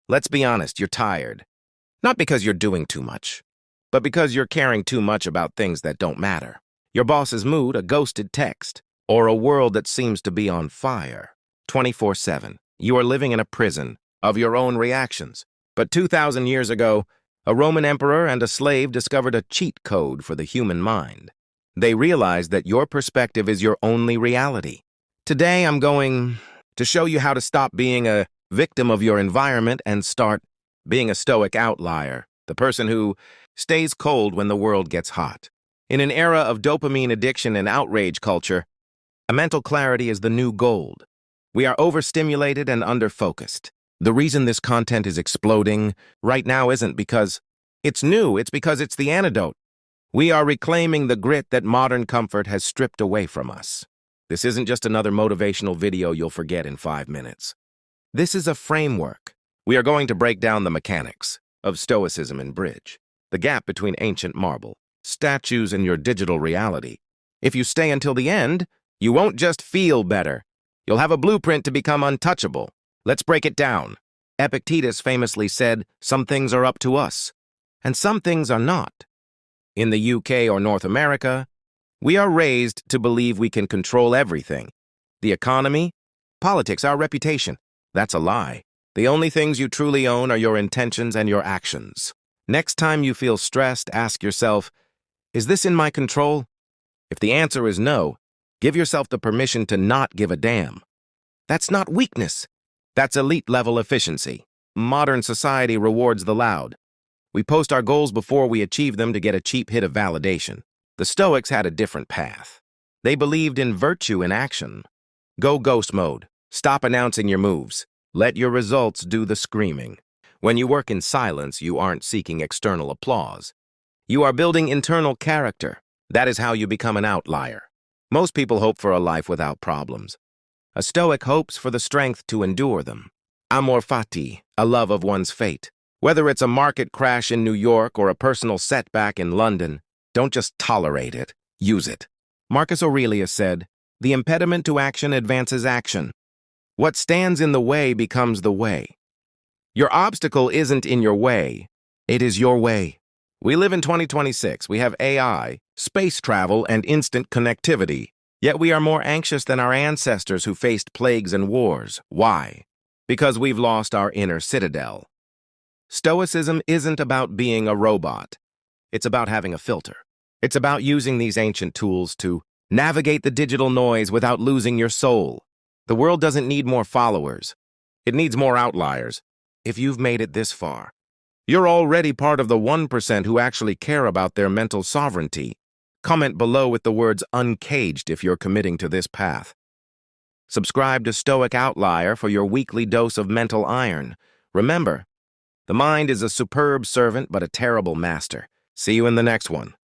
Let's be honest, you're tired. Not because you're doing too much, but because you're caring too much about things that don't matter. Your boss's mood, a ghosted text, or a world that seems to be on fire. 24/7. You are living in a prison of your own reactions. But 2,000 years ago, a Roman emperor and a slave discovered a cheat code for the human mind. They realized that your perspective is your only reality. Today, I'm going to show you how to stop being a victim of your environment and start being a Stoic outlier, the person who stays cold when the world gets hot. In an era of dopamine addiction and outrage culture, a mental clarity is the new gold. We are overstimulated and underfocused. The reason this content is exploding right now isn't because it's new, it's because it's the antidote. We are reclaiming the grit that modern comfort has stripped away from us. This isn't just another motivational video you'll forget in 5 minutes. This is a framework. We are going to break down the mechanics of Stoicism and bridge, the gap between ancient marble, statues, and your digital reality. If you stay until the end, you won't just feel better. You'll have a blueprint to become untouchable. Let's break it down. Epictetus famously said, "Some things are up to us, and some things are not." In the UK or North America, we are raised to believe we can control everything. The economy, politics, our reputation. That's a lie. The only things you truly own are your intentions and your actions. Next time you feel stressed, ask yourself, is this in my control? If the answer is no, give yourself the permission to not give a damn. That's not weakness. That's elite-level efficiency. Modern society rewards the loud. We post our goals before we achieve them to get a cheap hit of validation. The Stoics had a different path. They believed in virtue in action. Go ghost mode. Stop announcing your moves. Let your results do the screaming. When you work in silence, you aren't seeking external applause. You are building internal character. That is how you become an outlier. Most people hope for a life without problems. A Stoic hopes for the strength to endure them. Amor Fati, a love of one's fate. Whether it's a market crash in New York or a personal setback in London, don't just tolerate it, use it. Marcus Aurelius said, "The impediment to action advances action. What stands in the way becomes the way." Your obstacle isn't in your way, it is your way. We live in 2026. We have AI, space travel, and instant connectivity. Yet we are more anxious than our ancestors who faced plagues and wars. Why? Because we've lost our inner citadel. Stoicism isn't about being a robot. It's about having a filter. It's about using these ancient tools to navigate the digital noise without losing your soul. The world doesn't need more followers. It needs more outliers. If you've made it this far, you're already part of the 1% who actually care about their mental sovereignty. Comment below with the words "uncaged" if you're committing to this path. Subscribe to Stoic Outlier for your weekly dose of mental iron. Remember, the mind is a superb servant but a terrible master. See you in the next one.